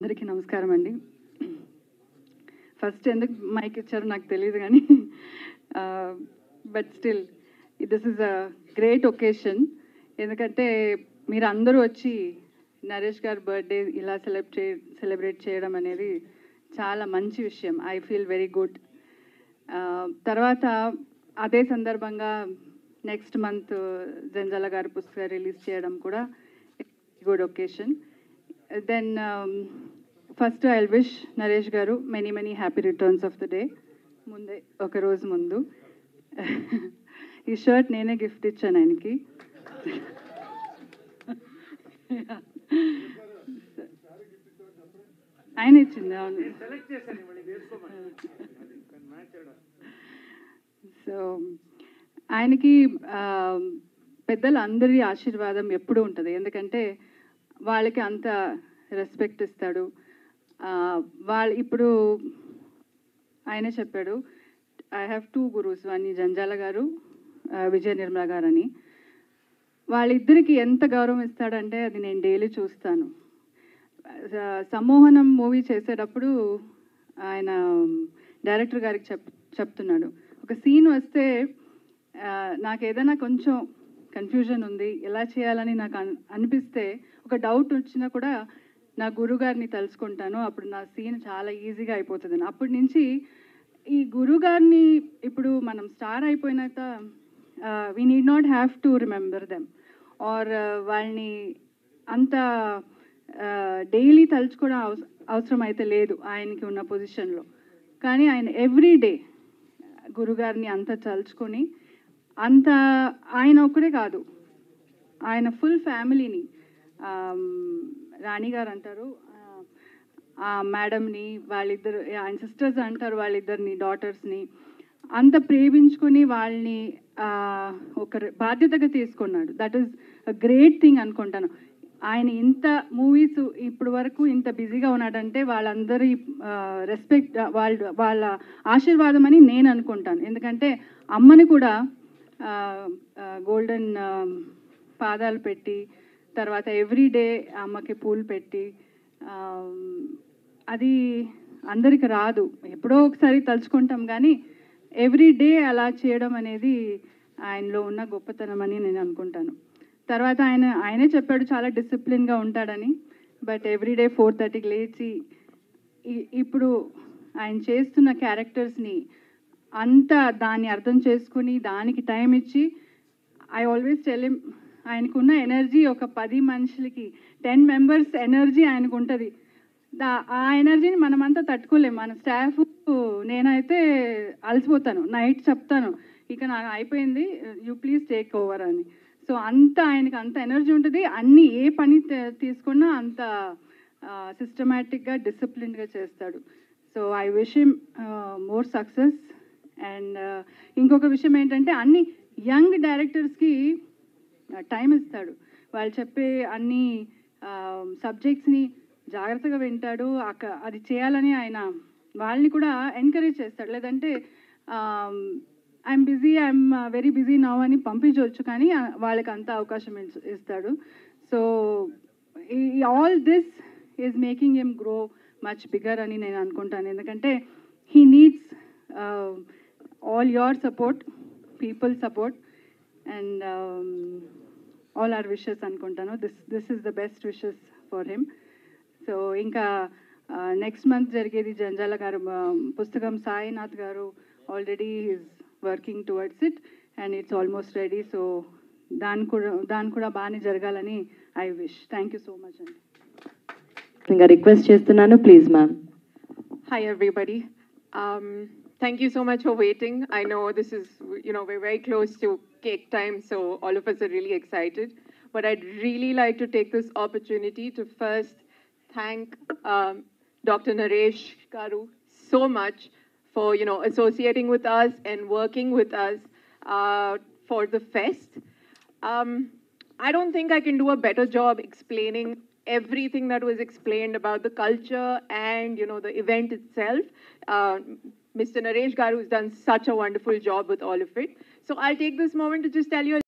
అందరికీ నమస్కారం అండి. ఫస్ట్ ఎందుకు మైక్ ఇచ్చారో నాకు తెలియదు కానీ but still this is a great occasion. ఎందుకంటే మీరు అందరూ వచ్చి నరేష్ గారి బర్త్డే ఇలా సెలబ్రేట్ చేయడం అనేది చాలా మంచి విషయం. I feel very good. తర్వాత అదే సందర్భంగా నెక్స్ట్ మంత్ జంజాల గారి పుస్తకం రిలీజ్ చేయడం కూడా good occasion. Then first I'll wish Naresh garu many happy returns of the day. Munde oka roju mundu ee shirt nene gift ichchanu ayaniki. ఆయన ఇచ్చింది. అవును, సో ఆయనకి పెద్దల అందరి ఆశీర్వాదం ఎప్పుడూ ఉంటుంది. ఎందుకంటే వాళ్ళకి అంత రెస్పెక్ట్ ఇస్తాడు. వాళ్ళు ఇప్పుడు ఆయనే చెప్పాడు, I have 2 gurus, one Janjala గారు, విజయ నిర్మల గారు అని. వాళ్ళిద్దరికి ఎంత గౌరవం ఇస్తాడంటే అది నేను డైలీ చూస్తాను. సమ్మోహనం మూవీ చేసేటప్పుడు ఆయన డైరెక్టర్ గారికి చెప్తున్నాడు, ఒక సీన్ వస్తే నాకు ఏదైనా కొంచెం కన్ఫ్యూజన్ ఉంది, ఎలా చేయాలని నాకు అనిపిస్తే, ఒక డౌట్ వచ్చినా కూడా నా గురుగారిని తలుచుకుంటాను, అప్పుడు నా సీన్ చాలా ఈజీగా అయిపోతుంది. అప్పటి నుంచి ఈ గురుగారిని ఇప్పుడు మనం స్టార్ అయిపోయినాక we need not have to remember them or వాళ్ళని అంత డైలీ తలుచుకోవడం అవసరం అయితే లేదు ఆయనకి ఉన్న పొజిషన్లో. కానీ ఆయన ఎవ్రీ డే గురుగారిని అంత తలుచుకొని, అంత ఆయన ఒక్కడే కాదు, ఆయన ఫుల్ ఫ్యామిలీని, రాణి గారు అంటారు ఆ మేడంని, వాళ్ళిద్దరు ఆయన సిస్టర్స్ అంటారు, వాళ్ళిద్దరిని డాటర్స్ని అంత ప్రేమించుకొని వాళ్ళని ఒక బాధ్యతగా తీసుకున్నాడు. That is a great thing అనుకుంటాను. ఆయన ఇంత మూవీస్ ఇప్పుడు వరకు ఇంత బిజీగా ఉన్నాడంటే వాళ్ళందరి రెస్పెక్ట్, వాళ్ళ ఆశీర్వాదం అని నేను అనుకుంటాను. ఎందుకంటే అమ్మని కూడా గోల్డెన్ పాదాలు పెట్టి, తర్వాత ఎవ్రీడే అమ్మకి పూలు పెట్టి, అది అందరికి రాదు, ఎప్పుడో ఒకసారి తలుచుకుంటాం, కానీ ఎవ్రీడే అలా చేయడం అనేది ఆయనలో ఉన్న గొప్పతనం అని నేను అనుకుంటాను. తర్వాత ఆయనే చెప్పాడు చాలా డిసిప్లిన్గా ఉంటాడని. బట్ ఎవ్రీడే 4:30కి లేచి ఇప్పుడు ఆయన చేస్తున్న క్యారెక్టర్స్ని అంతా దాన్ని అర్థం చేసుకుని దానికి టైం ఇచ్చి, ఐ ఆల్వేస్ టెల్ హిమ్, ఆయనకున్న ఎనర్జీ ఒక 10 మనుషులకి 10 మెంబర్స్ ఎనర్జీ ఆయనకు ఉంటుంది. ఆ ఎనర్జీని మనమంతా తట్టుకోలేము. మన స్టాఫ్, నేనైతే అలసిపోతాను, నైట్ చెప్తాను ఇక నాకు అయిపోయింది, యూ ప్లీజ్ టేక్ ఓవర్ అని. సో ఆయనకి అంత ఎనర్జీ ఉంటుంది. అన్ని ఏ పని తీసుకున్నా అంత సిస్టమేటిక్గా డిసిప్లిన్గా చేస్తాడు. So I wish him more success. And ఇంకొక విషయం ఏంటంటే, అన్ని యంగ్ డైరెక్టర్స్కి టైం ఇస్తాడు. వాళ్ళు చెప్పే అన్ని సబ్జెక్ట్స్ని జాగ్రత్తగా వింటాడు. అది చేయాలని ఆయన వాళ్ళని కూడా ఎంకరేజ్ చేస్తాడు. లేదంటే I'm busy, I'm very busy now అని పంపించవచ్చు, కానీ వాళ్ళకి అంత అవకాశం ఇస్తాడు. So all this is making him grow much bigger అని నేను అనుకుంటాను. ఎందుకంటే he needs all your support, people support, and all our wishes అనుకుంటాను. This is the best wishes for him. So ఇంకా నెక్స్ట్ మంత్ జరిగేది జంజాల గారు పుస్తకం, Sainath garu already is working towards it and it's almost ready. So దాని కూడా బాగానే జరగాలని I wish. Thank you so much అండి. ఇంకా రిక్వెస్ట్ చేస్తున్నాను, please ma'am. Hi everybody. Thank you so much for waiting. I know this is, we're very close to cake time, so all of us are really excited. But I'd really like to take this opportunity to first thank Dr. Naresh Garu so much for, associating with us and working with us for the fest. I don't think I can do a better job explaining everything that was explained about the culture and, the event itself. Mr. Naresh Garu has done such a wonderful job with all of it. So I'll take this moment to just tell you